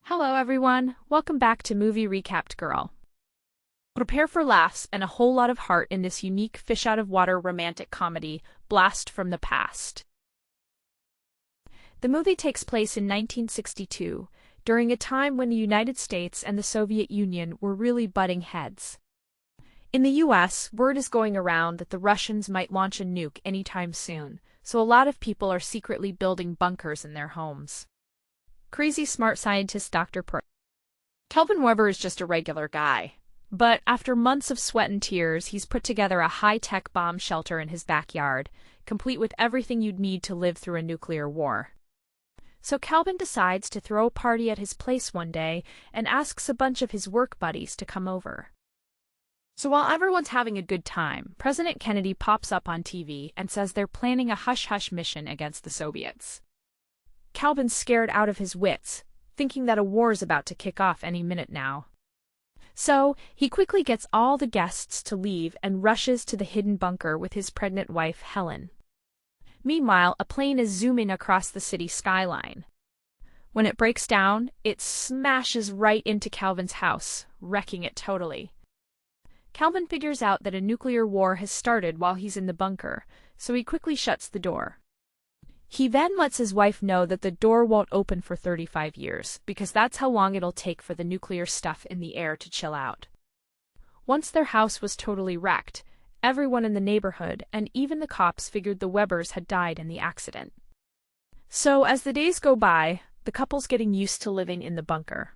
Hello everyone, welcome back to Movie Recapped Girl. Prepare for laughs and a whole lot of heart in this unique fish-out-of-water romantic comedy, Blast from the Past. The movie takes place in 1962, during a time when the United States and the Soviet Union were really butting heads. In the US, word is going around that the Russians might launch a nuke anytime soon, so a lot of people are secretly building bunkers in their homes. Crazy smart scientist Dr. Kelvin Weber is just a regular guy. But after months of sweat and tears, he's put together a high-tech bomb shelter in his backyard, complete with everything you'd need to live through a nuclear war. So Kelvin decides to throw a party at his place one day and asks a bunch of his work buddies to come over. So while everyone's having a good time, President Kennedy pops up on TV and says they're planning a hush-hush mission against the Soviets. Kelvin's scared out of his wits, thinking that a war's about to kick off any minute now. So, he quickly gets all the guests to leave and rushes to the hidden bunker with his pregnant wife, Helen. Meanwhile, a plane is zooming across the city skyline. When it breaks down, it smashes right into Kelvin's house, wrecking it totally. Kelvin figures out that a nuclear war has started while he's in the bunker, so he quickly shuts the door. He then lets his wife know that the door won't open for 35 years, because that's how long it'll take for the nuclear stuff in the air to chill out. Once their house was totally wrecked, everyone in the neighborhood and even the cops figured the Webers had died in the accident. So as the days go by, the couple's getting used to living in the bunker.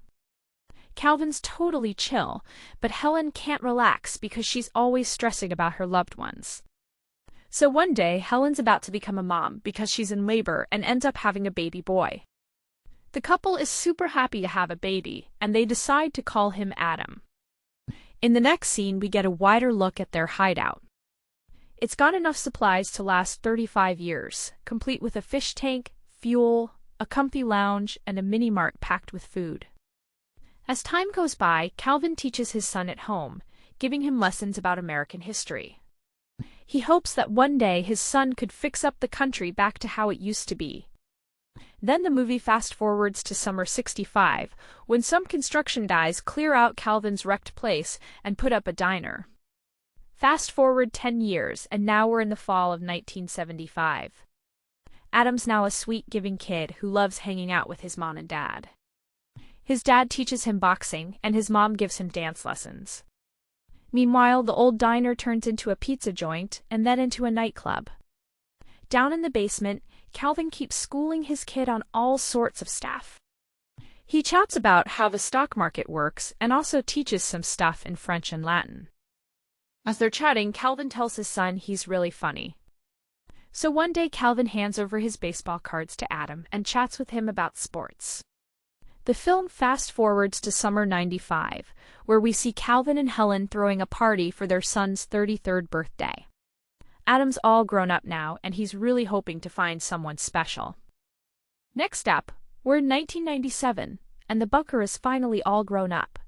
Kelvin's totally chill, but Helen can't relax because she's always stressing about her loved ones. So one day, Helen's about to become a mom because she's in labor and ends up having a baby boy. The couple is super happy to have a baby, and they decide to call him Adam. In the next scene, we get a wider look at their hideout. It's got enough supplies to last 35 years, complete with a fish tank, fuel, a comfy lounge, and a mini-mart packed with food. As time goes by, Kelvin teaches his son at home, giving him lessons about American history. He hopes that one day his son could fix up the country back to how it used to be. Then the movie fast-forwards to summer '65, when some construction guys clear out Kelvin's wrecked place and put up a diner. Fast-forward 10 years, and now we're in the fall of 1975. Adam's now a sweet-giving kid who loves hanging out with his mom and dad. His dad teaches him boxing, and his mom gives him dance lessons. Meanwhile, the old diner turns into a pizza joint and then into a nightclub. Down in the basement, Kelvin keeps schooling his kid on all sorts of stuff. He chats about how the stock market works and also teaches some stuff in French and Latin. As they're chatting, Kelvin tells his son he's really funny. So one day Kelvin hands over his baseball cards to Adam and chats with him about sports. The film fast-forwards to summer '95, where we see Kelvin and Helen throwing a party for their son's 33rd birthday. Adam's all grown up now, and he's really hoping to find someone special. Next up, we're in 1997, and the bunker is finally all grown up.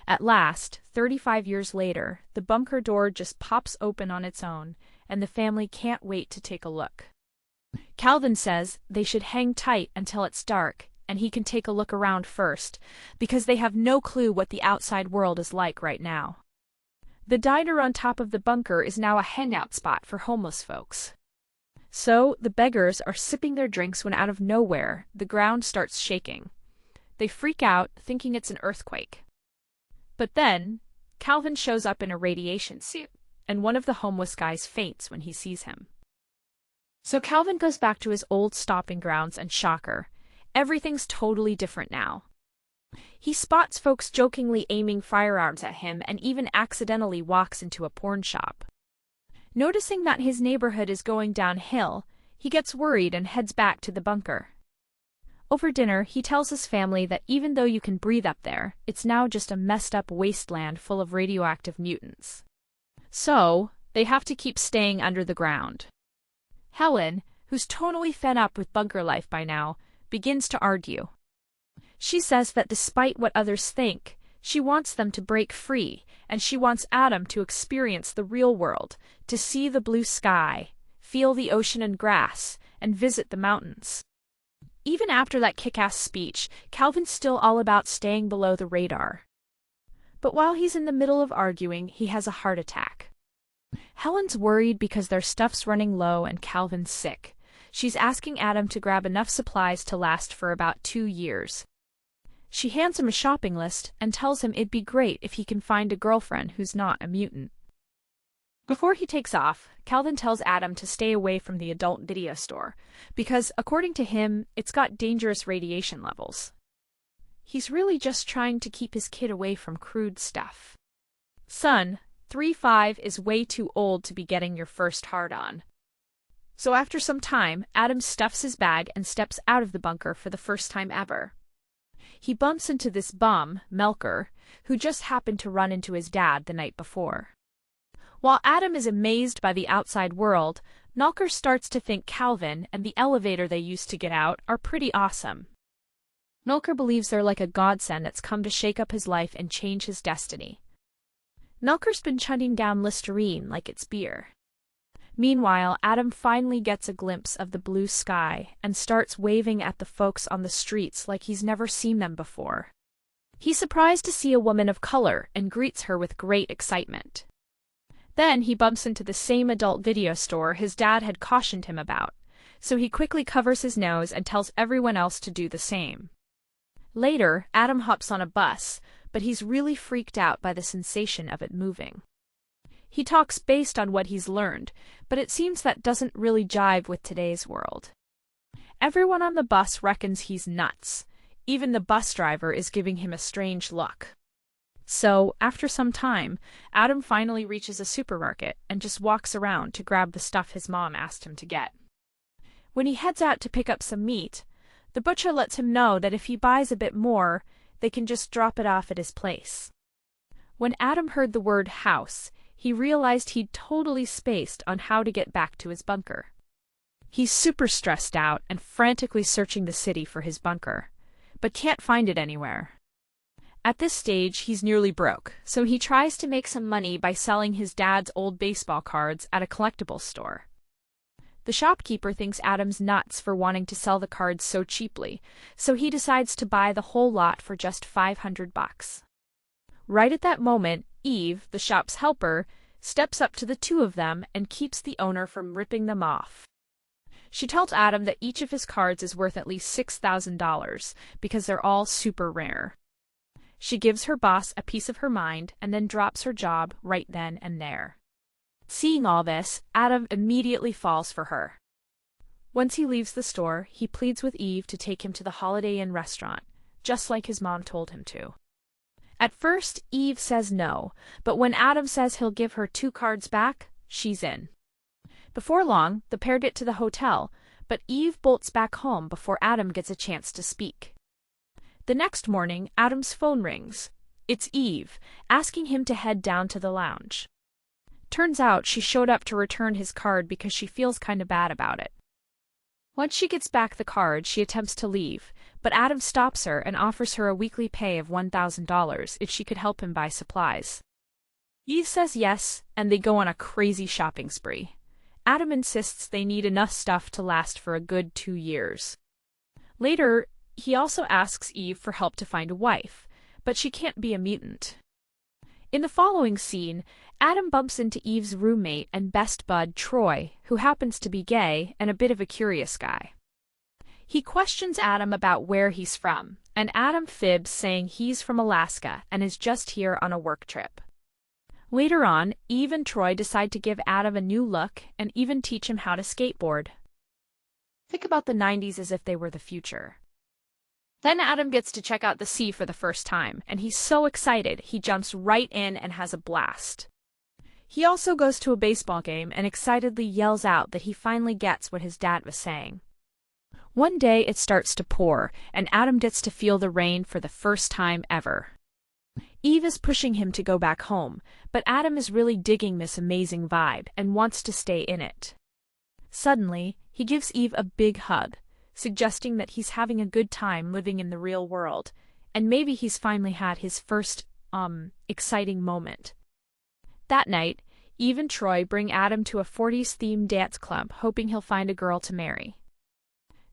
At last, 35 years later, the bunker door just pops open on its own, and the family can't wait to take a look. Kelvin says they should hang tight until it's dark, and he can take a look around first, because they have no clue what the outside world is like right now. The diner on top of the bunker is now a hangout spot for homeless folks. So, the beggars are sipping their drinks when out of nowhere, the ground starts shaking. They freak out, thinking it's an earthquake. But then, Kelvin shows up in a radiation suit, and one of the homeless guys faints when he sees him. So Kelvin goes back to his old stomping grounds, and shocker, everything's totally different now. He spots folks jokingly aiming firearms at him and even accidentally walks into a porn shop. Noticing that his neighborhood is going downhill, he gets worried and heads back to the bunker. Over dinner, he tells his family that even though you can breathe up there, it's now just a messed-up wasteland full of radioactive mutants. So, they have to keep staying under the ground. Helen, who's totally fed up with bunker life by now, begins to argue. She says that despite what others think, she wants them to break free, and she wants Adam to experience the real world, to see the blue sky, feel the ocean and grass, and visit the mountains. Even after that kick-ass speech, Calvin's still all about staying below the radar. But while he's in the middle of arguing, he has a heart attack. Helen's worried because their stuff's running low and Calvin's sick. She's asking Adam to grab enough supplies to last for about 2 years. She hands him a shopping list and tells him it'd be great if he can find a girlfriend who's not a mutant. Before he takes off, Calvin tells Adam to stay away from the adult video store, because, according to him, it's got dangerous radiation levels. He's really just trying to keep his kid away from crude stuff. Son, 3-5 is way too old to be getting your first hard-on. So after some time, Adam stuffs his bag and steps out of the bunker for the first time ever. He bumps into this bum, Melker, who just happened to run into his dad the night before. While Adam is amazed by the outside world, Melker starts to think Calvin and the elevator they used to get out are pretty awesome. Melker believes they're like a godsend that's come to shake up his life and change his destiny. Melker's been chugging down Listerine like it's beer. Meanwhile, Adam finally gets a glimpse of the blue sky and starts waving at the folks on the streets like he's never seen them before. He's surprised to see a woman of color and greets her with great excitement. Then he bumps into the same adult video store his dad had cautioned him about, so he quickly covers his nose and tells everyone else to do the same. Later, Adam hops on a bus, but he's really freaked out by the sensation of it moving. He talks based on what he's learned, but it seems that doesn't really jive with today's world. Everyone on the bus reckons he's nuts. Even the bus driver is giving him a strange look. So, after some time, Adam finally reaches a supermarket and just walks around to grab the stuff his mom asked him to get. When he heads out to pick up some meat, the butcher lets him know that if he buys a bit more, they can just drop it off at his place. When Adam heard the word house, he realized he'd totally spaced on how to get back to his bunker. He's super stressed out and frantically searching the city for his bunker, but can't find it anywhere. At this stage, he's nearly broke, so he tries to make some money by selling his dad's old baseball cards at a collectibles store. The shopkeeper thinks Adam's nuts for wanting to sell the cards so cheaply, so he decides to buy the whole lot for just $500. Right at that moment, Eve, the shop's helper, steps up to the two of them and keeps the owner from ripping them off. She tells Adam that each of his cards is worth at least $6,000 because they're all super rare. She gives her boss a piece of her mind and then drops her job right then and there. Seeing all this, Adam immediately falls for her. Once he leaves the store, he pleads with Eve to take him to the Holiday Inn restaurant, just like his mom told him to. At first, Eve says no, but when Adam says he'll give her 2 cards back, she's in. Before long, the pair get to the hotel, but Eve bolts back home before Adam gets a chance to speak. The next morning, Adam's phone rings. It's Eve, asking him to head down to the lounge. Turns out she showed up to return his card because she feels kinda bad about it. Once she gets back the card, she attempts to leave, but Adam stops her and offers her a weekly pay of $1,000 if she could help him buy supplies. Eve says yes, and they go on a crazy shopping spree. Adam insists they need enough stuff to last for a good 2 years. Later, he also asks Eve for help to find a wife, but she can't be a mutant. In the following scene, Adam bumps into Eve's roommate and best bud, Troy, who happens to be gay and a bit of a curious guy. He questions Adam about where he's from, and Adam fibs saying he's from Alaska and is just here on a work trip. Later on, Eve and Troy decide to give Adam a new look and even teach him how to skateboard. Think about the 90s as if they were the future. Then Adam gets to check out the sea for the first time, and he's so excited he jumps right in and has a blast. He also goes to a baseball game and excitedly yells out that he finally gets what his dad was saying. One day it starts to pour, and Adam gets to feel the rain for the first time ever. Eve is pushing him to go back home, but Adam is really digging this amazing vibe and wants to stay in it. Suddenly, he gives Eve a big hug, suggesting that he's having a good time living in the real world, and maybe he's finally had his first, exciting moment. That night, Eve and Troy bring Adam to a 40s-themed dance club, hoping he'll find a girl to marry.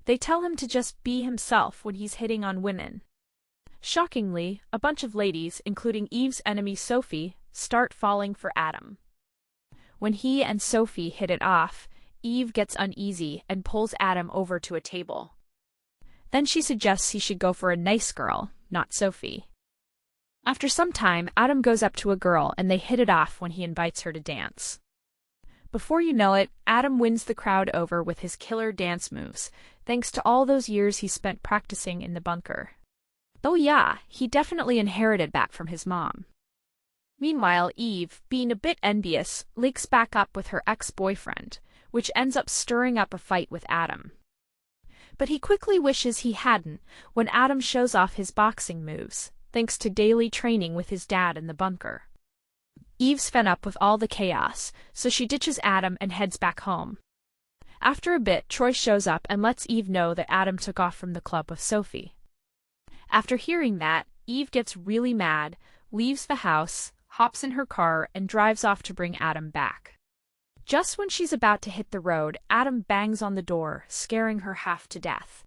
They tell him to just be himself when he's hitting on women. Shockingly, a bunch of ladies, including Eve's enemy Sophie, start falling for Adam. When he and Sophie hit it off, Eve gets uneasy and pulls Adam over to a table. Then she suggests he should go for a nice girl, not Sophie. After some time, Adam goes up to a girl and they hit it off when he invites her to dance. Before you know it, Adam wins the crowd over with his killer dance moves, thanks to all those years he spent practicing in the bunker. Oh yeah, he definitely inherited that from his mom. Meanwhile, Eve, being a bit envious, links back up with her ex-boyfriend, which ends up stirring up a fight with Adam. But he quickly wishes he hadn't when Adam shows off his boxing moves, thanks to daily training with his dad in the bunker. Eve's fed up with all the chaos, so she ditches Adam and heads back home. After a bit, Troy shows up and lets Eve know that Adam took off from the club with Sophie. After hearing that, Eve gets really mad, leaves the house, hops in her car, and drives off to bring Adam back. Just when she's about to hit the road, Adam bangs on the door, scaring her half to death.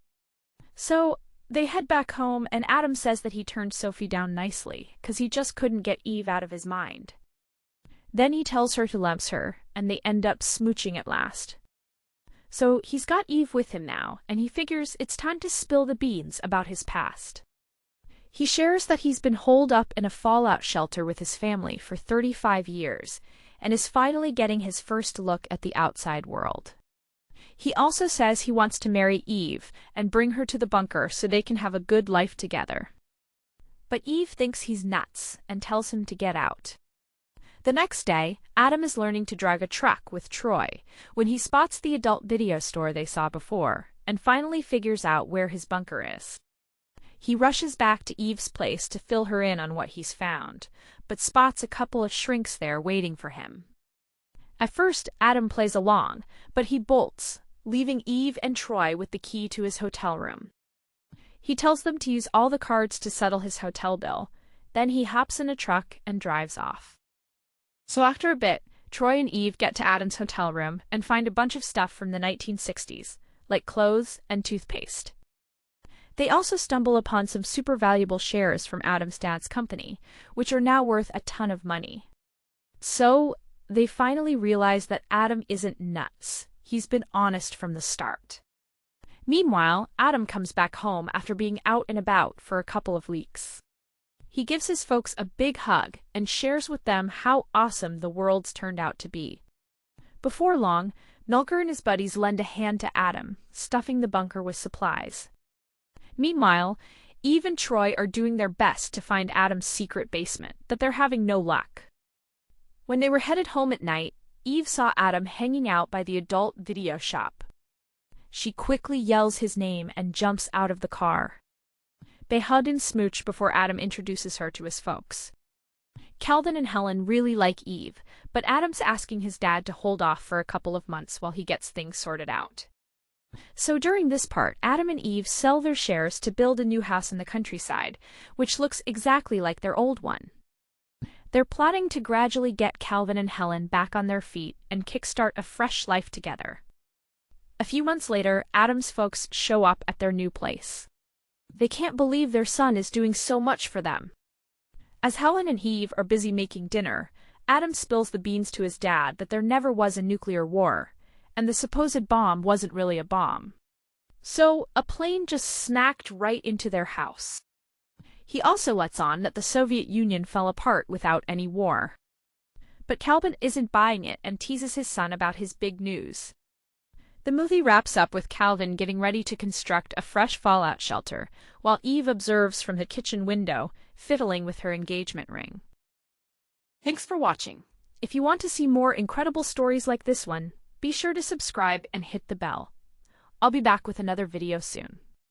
So, they head back home, and Adam says that he turned Sophie down nicely, 'cause he just couldn't get Eve out of his mind. Then he tells her to lumps her, and they end up smooching at last. So he's got Eve with him now, and he figures it's time to spill the beans about his past. He shares that he's been holed up in a fallout shelter with his family for 35 years, and is finally getting his first look at the outside world. He also says he wants to marry Eve and bring her to the bunker so they can have a good life together. But Eve thinks he's nuts and tells him to get out. The next day, Adam is learning to drive a truck with Troy when he spots the adult video store they saw before and finally figures out where his bunker is. He rushes back to Eve's place to fill her in on what he's found, but spots a couple of shrinks there waiting for him. At first, Adam plays along, but he bolts, leaving Eve and Troy with the key to his hotel room. He tells them to use all the cards to settle his hotel bill, then he hops in a truck and drives off. So after a bit, Troy and Eve get to Adam's hotel room and find a bunch of stuff from the 1960s, like clothes and toothpaste. They also stumble upon some super valuable shares from Adam's dad's company, which are now worth a ton of money. So, they finally realize that Adam isn't nuts. He's been honest from the start. Meanwhile, Adam comes back home after being out and about for a couple of weeks. He gives his folks a big hug and shares with them how awesome the world's turned out to be. Before long, Nulker and his buddies lend a hand to Adam, stuffing the bunker with supplies. Meanwhile, Eve and Troy are doing their best to find Adam's secret basement, but they're having no luck. When they were headed home at night, Eve saw Adam hanging out by the adult video shop. She quickly yells his name and jumps out of the car. They hug and smooch before Adam introduces her to his folks. Calvin and Helen really like Eve, but Adam's asking his dad to hold off for a couple of months while he gets things sorted out. So during this part, Adam and Eve sell their shares to build a new house in the countryside, which looks exactly like their old one. They're plotting to gradually get Calvin and Helen back on their feet and kickstart a fresh life together. A few months later, Adam's folks show up at their new place. They can't believe their son is doing so much for them. As Helen and Eve are busy making dinner, Adam spills the beans to his dad that there never was a nuclear war, and the supposed bomb wasn't really a bomb. So, a plane just smacked right into their house. He also lets on that the Soviet Union fell apart without any war. But Calvin isn't buying it and teases his son about his big news. The movie wraps up with Calvin getting ready to construct a fresh fallout shelter, while Eve observes from the kitchen window, fiddling with her engagement ring. Thanks for watching. If you want to see more incredible stories like this one, be sure to subscribe and hit the bell. I'll be back with another video soon.